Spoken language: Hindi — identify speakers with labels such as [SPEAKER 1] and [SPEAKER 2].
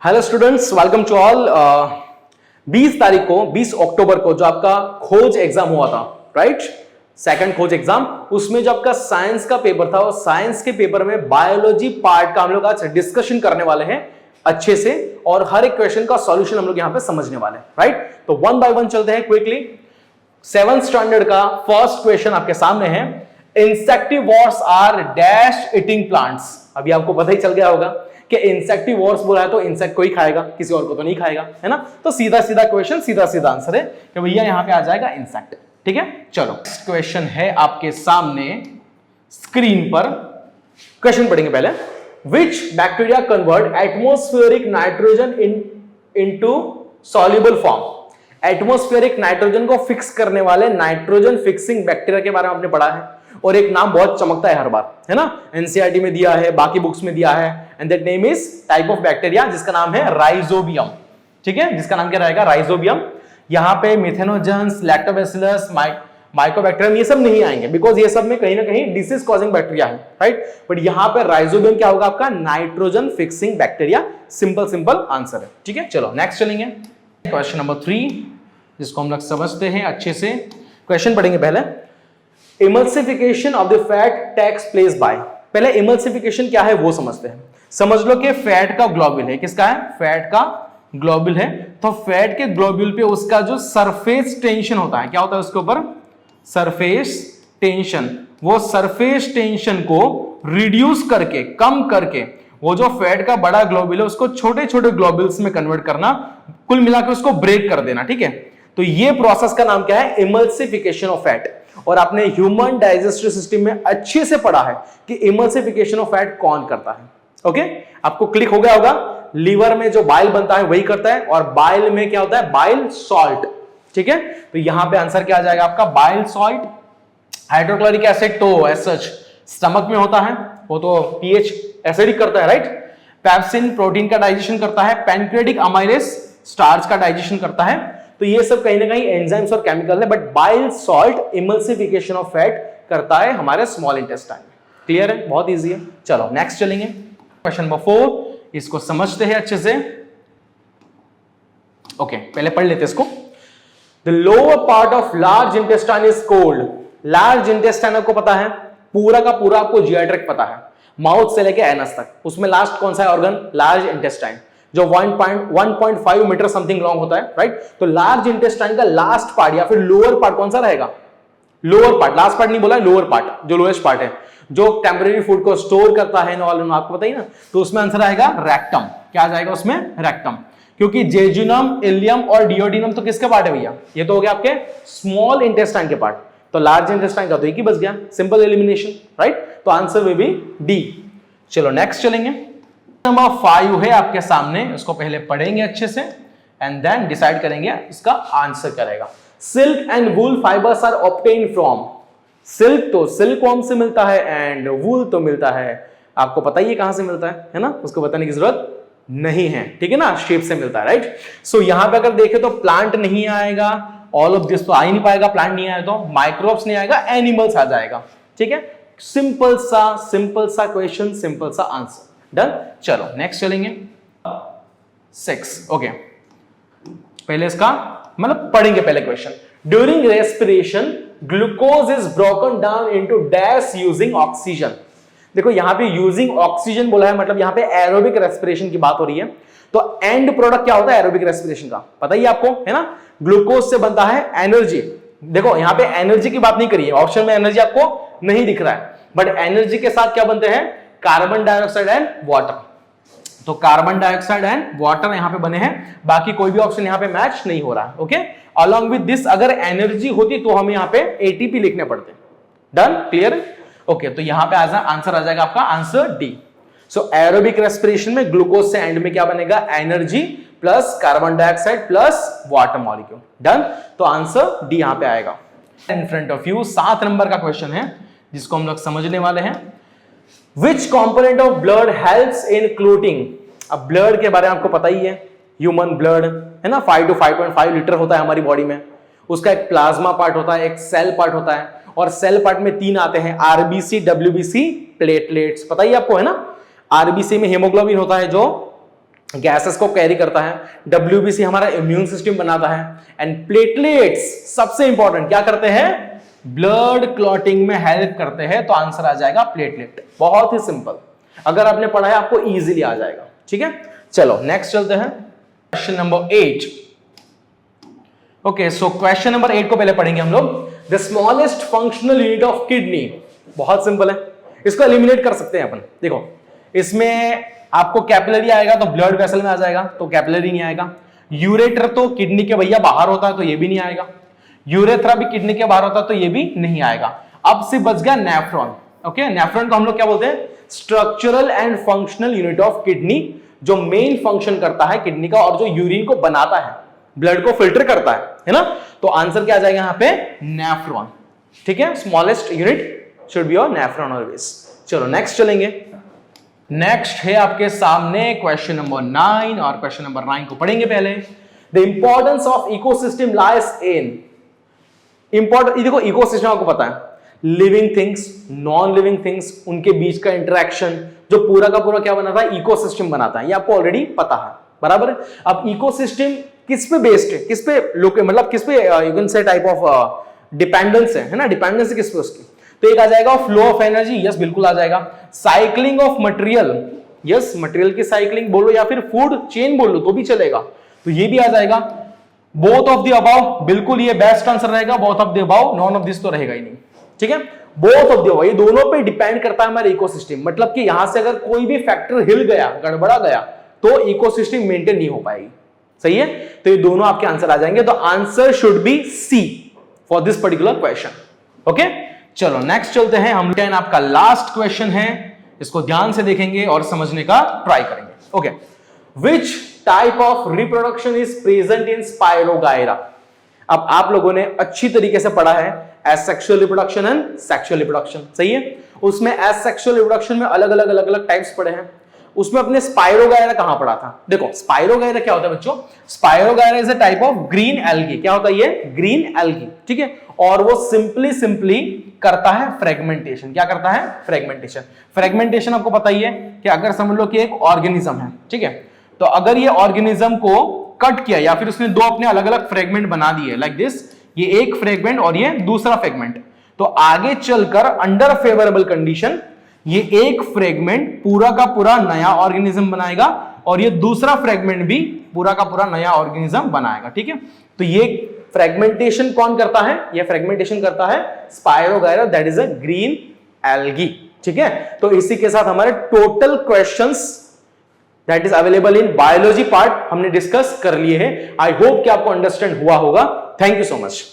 [SPEAKER 1] Hello students, welcome to all. 20 तारीख को 20 अक्टूबर को जो आपका खोज एग्जाम हुआ था, राइट, सेकंड खोज एग्जाम, उसमें जो आपका साइंस का पेपर था, और साइंस के पेपर में बायोलॉजी पार्ट का हम लोग आज डिस्कशन करने वाले हैं अच्छे से, और हर एक क्वेश्चन का सॉल्यूशन हम लोग यहां पे समझने वाले हैं, राइट। तो वन बाय वन चलते हैं क्विकली। 7th स्टैंडर्ड का फर्स्ट क्वेश्चन आपके सामने है, इंसेक्टिवोर्स आर डैश ईटिंग प्लांट्स। अभी आपको पता ही चल गया होगा कि इंसेक्टिवोर्स बोला है तो इंसेक्ट को ही खाएगा, किसी और को तो नहीं खाएगा, है ना। तो सीधा सीधा क्वेश्चन, सीधा सीधा आंसर है कि भैया यहां पे आ जाएगा इंसेक्ट। ठीक है, चलो नेक्स्ट क्वेश्चन है आपके सामने स्क्रीन पर। क्वेश्चन पढ़ेंगे पहले। विच bacteria convert atmospheric nitrogen into soluble form. Atmospheric nitrogen को फिक्स करने वाले नाइट्रोजन फिक्सिंग बैक्टीरिया के बारे में आपने पढ़ा है, और एक नाम बहुत चमकता है हर बार, है ना। एनसीईआरटी में दिया है, बाकी बुक्स में दिया है, and that name is type of bacteria जिसका नाम है राइजोबियम। ठीक है, जिसका नाम क्या रहेगा, राइजोबियम। यहां पे मिथेनोजेंस, लैक्टोबैसिलस, माइकोबैक्टीरियम ये सब नहीं आएंगे, बिकॉज ये सब में कहीं ना कहीं डिसीज कॉजिंग बैक्टीरिया है, राइट। बट यहां पे राइजोबियम क्या होगा आपका, nitrogen fixing bacteria. Simple simple answer है। ठीक है, चलो नेक्स्ट चलेंगे। क्वेश्चन नंबर 3 जिसको हम लोग समझते हैं अच्छे से। क्वेश्चन पढ़ेंगे पहले। Emulsification of the fat takes place by. पहले इमल्सिफिकेशन क्या है वो समझते हैं। समझ लो कि फैट का ग्लोब्यूल है, किसका है, फैट का ग्लोब्यूल है। तो फैट के ग्लोब्यूल पे उसका जो सरफेस टेंशन होता है, क्या होता है उसके ऊपर, सरफेस टेंशन। वो सरफेस टेंशन को रिड्यूस करके, कम करके, वो जो फैट का बड़ा ग्लोब्यूल है उसको छोटे छोटे ग्लोब्यूल्स में कन्वर्ट करना, कुल मिलाकर उसको ब्रेक कर देना। ठीक है, तो ये प्रोसेस का नाम क्या है, इमल्सिफिकेशन ऑफ फैट। और आपने ह्यूमन डाइजेस्टिव सिस्टम में अच्छे से पढ़ा है कि इमल्सिफिकेशन ऑफ फैट कौन करता है। ओके, आपको क्लिक हो गया होगा। लीवर में जो बाइल बनता है वही करता है, और बाइल में क्या होता है, बाइल सॉल्ट। ठीक है, तो यहां पे आंसर क्या आ जाएगा आपका, बाइल सॉल्ट। हाइड्रोक्लोरिक एसिड तो एज सच स्टमक में होता है, वो तो पीएच एसिडिक करता है, राइट। पेप्सिन प्रोटीन का डाइजेशन करता है, पैनक्रियाटिक अमाइलेज स्टार्च का डाइजेशन करता है। तो ये सब कहीं ना कहीं एंजाइम्स और केमिकल है, but bile salt emulsification of fat करता है हमारे स्मॉल इंटेस्टाइन में। क्लियर है, बहुत इजी है। चलो नेक्स्ट चलेंगे। क्वेश्चन नंबर 4, इसको समझते हैं अच्छे से। ओके, पहले पढ़ लेते हैं इसको। The lower part of large intestine is called. Large intestine आपको पता है, पूरा का पूरा आपको जीआई ट्रैक्ट पता है, माउथ से लेके एनस तक। उसमें लास्ट कौन सा है ऑर्गन, लार्ज इंटेस्टाइन, जो 1.5 मीटर समथिंग लॉन्ग होता है, राइट। तो लार्ज इंटेस्टाइन का लास्ट पार्ट या फिर लोअर पार्ट कौन सा रहेगा, लोअर पार्ट। लास्ट पार्ट नहीं बोला, लोअर पार्ट, जो लोएस्ट पार्ट है, जो टेम्परेरी फूड को स्टोर करता है, आपको पता ही ना। तो उसमें आंसर आएगा रेक्टम। क्या आ जाएगा उसमें, रेक्टम। क्योंकि जेजुनम, इलियम और डिओडिनम तो किसके पार्ट है भैया, ये तो हो गया आपके स्मॉल इंटेस्टाइन के पार्ट। तो लार्ज इंटेस्टाइन का तो एक ही बच गया, सिंपल एलिमिनेशन, राइट। तो आंसर में भी डी। चलो नेक्स्ट चलेंगे। नंबर 5 है आपके सामने, इसको पहले पढ़ेंगे अच्छे से एंड देन डिसाइड करेंगे इसका आंसर क्या रहेगा। Silk and wool fibres are obtain from. Silk तो सिल्कवॉर्म से मिलता है, एंड वूल तो मिलता है, आपको पता ही है कहां से मिलता है ना, उसको बताने की जरूरत नहीं है। ठीक है ना, शेप से मिलता है, राइट। सो यहां पे अगर देखें तो प्लांट नहीं आएगा, ऑल ऑफ दिस तो आ ही नहीं पाएगा, प्लांट नहीं आया तो माइक्रोब्स नहीं आएगा, एनिमल्स आ जाएगा। ठीक है, सिंपल सा क्वेश्चन, सिंपल सा आंसर, डन। चलो नेक्स्ट चलेंगे। 6, ओके, पहले इसका मतलब पढ़ेंगे पहले question. During respiration glucose is broken down into dash using oxygen. देखो यहां पे यूजिंग ऑक्सीजन बोला है, मतलब यहां पे एरोबिक रेस्पिरेशन की बात हो रही है। तो एंड प्रोडक्ट क्या होता है एरोबिक रेस्पिरेशन का, पता ही आपको, है ना। ग्लूकोज से बनता है एनर्जी। देखो यहां पे एनर्जी की बात नहीं करी है, ऑप्शन में एनर्जी आपको नहीं दिख रहा है, बट एनर्जी के साथ क्या बनते हैं, कार्बन डाइऑक्साइड एंड वाटर। तो कार्बन डाइऑक्साइड एंड वाटर यहां पे बने हैं, बाकी कोई भी ऑप्शन यहां पे मैच नहीं हो रहा है। ओके, अलॉन्ग विद दिस अगर एनर्जी होती तो हमें यहां पे एटीपी लिखने पड़ते। Done, clear. ओके, तो यहां पे आंसर आ जाएगा आपका आंसर डी। सो एरोबिक रेस्पिरेशन में ग्लूकोज से एंड में क्या बनेगा, energy plus carbon dioxide plus water molecule. Done, तो आंसर डी यहां पे आएगा। In front of you 7 number का क्वेश्चन है जिसको हम लोग समझने वाले हैं। Which component of blood helps in clotting? अब ब्लड के बारे में आपको पता ही है, ह्यूमन ब्लड है ना, 5 to 5.5 लीटर होता है हमारी बॉडी में। उसका एक प्लाज्मा पार्ट होता है, एक सेल पार्ट होता है, और सेल पार्ट में 3 आते हैं, आरबीसी, डब्ल्यूबीसी, प्लेटलेट्स, पता ही आपको है ना। आरबीसी में हीमोग्लोबिन होता है जो गैसेस को कैरी करता है, WBC हमारा इम्यून सिस्टम बनाता है, एंड प्लेटलेट्स सबसे इंपॉर्टेंट क्या करते हैं, ब्लड क्लॉटिंग में हेल्प करते हैं। तो आंसर आ जाएगा प्लेटलेट। बहुत ही सिंपल, अगर आपने पढ़ा है आपको इजीली आ जाएगा। ठीक है, चलो नेक्स्ट चलते हैं, question number 8। Okay, so question number 8 को पहले पढ़ेंगे हम लोग। The smallest functional unit of kidney, बहुत सिंपल है, इसको एलिमिनेट कर सकते हैं अपन। देखो इसमें आपको कैपिलरी आएगा तो ब्लड वेसल में आ जाएगा, तो कैपिलरी नहीं आएगा। यूरेटर तो किडनी के भैया बाहर होता है तो ये भी नहीं आएगा। यूरेथ्रा भी किडनी के बाहर होता है तो ये भी नहीं आएगा। अब से बच गया नेफ्रॉन। ओके, नेफ्रॉन को हम लोग क्या बोलते हैं, structural and functional unit of kidney, जो मेन फंक्शन करता है किडनी का और जो यूरिन को बनाता है, ब्लड को फिल्टर करता है ना। तो आंसर क्या आ जाएगा यहाँ पे, नेफ्रॉन। ठीक है, smallest unit should be your nephron always. चलो नेक्स्ट चलेंगे। नेक्स्ट है आपके सामने क्वेश्चन नंबर 9, और क्वेश्चन नंबर 9 को पढ़ेंगे पहले। The importance of ecosystem lies in, important, देखो इकोसिस्टम आपको पता है, living things, non living things, उनके बीच का इंटरेक्शन जो पूरा का पूरा क्या बनाता है, इकोसिस्टम बनाता है। ये आपको ऑलरेडी पता है, बराबर है। अब इकोसिस्टम किस पे बेस्ड है, किस पे लोके, मतलब किस पे you can say type of dependence है ना, डिपेंडेंस किस पे उसकी। तो एक आ जाएगा फ्लो ऑफ एनर्जी, यस बिल्कुल आ जाएगा। Cycling of material, yes material की साइक्लिंग बोलो या फिर फूड चेन बोलो तो भी चलेगा, तो ये भी आ जाएगा। बोथ ऑफ द अबाव, बिल्कुल ये बेस्ट आंसर रहेगा। Both of the above, none of this तो रहेगा ही नहीं। ठीक है, बोथ ऑफ द अबाव, ये दोनों पे डिपेंड करता है हमारा इकोसिस्टम। मतलब कि यहां से अगर कोई भी फैक्टर हिल गया, गड़बड़ा गया, तो इकोसिस्टम मेंटेन नहीं हो पाएगी। सही है, तो ये दोनों आपके आंसर आ जाएंगे। तो answer should be C for this particular question. Okay, चलो नेक्स्ट चलते हैं हम। 10 आपका लास्ट क्वेश्चन है, इसको ध्यान से देखेंगे और समझने का ट्राई करेंगे। Okay, which type of reproduction is present in spirogyra. अब आप लोगों ने अच्छी तरीके से पढ़ा है asexual reproduction and sexual reproduction, सही है। उसमें एसेक्सुअल रिप्रोडक्शन में अलग अलग टाइप्स पढ़े हैं। उसमें अपने स्पायरोगायरा कहां पढ़ा था, देखो स्पायरोगायरा क्या होता है बच्चों, spirogyra is a type of green algae. क्या होता है ये, ग्रीन एल्गी। ठीक है, और वो सिंपली करता है फ्रेगमेंटेशन। क्या करता है, फ्रेगमेंटेशन। फ्रेगमेंटेशन आपको पता ही है कि अगर समझ लो कि एक ऑर्गेनिज्म है, ठीक है, तो अगर ये ऑर्गेनिज्म को कट किया या फिर उसने दो अपने अलग अलग फ्रेगमेंट बना दिए लाइक दिस, ये एक फ्रेगमेंट और ये दूसरा फ्रेगमेंट, तो आगे चलकर अंडर फेवरेबल कंडीशन ये एक फ्रेगमेंट पूरा का पूरा नया ऑर्गेनिज्म बनाएगा और ये दूसरा फ्रेगमेंट भी पूरा का पूरा नया ऑर्गेनिज्म बनाएगा। ठीक है, तो ये फ्रेगमेंटेशन कौन करता है, ये फ्रेगमेंटेशन करता है spirogyra, that is a green algae. ठीक है, तो इसी के साथ हमारे total questions that is available in biology part हमने डिस्कस कर लिए हैं। आई होप कि आपको अंडरस्टैंड हुआ होगा। Thank you so much.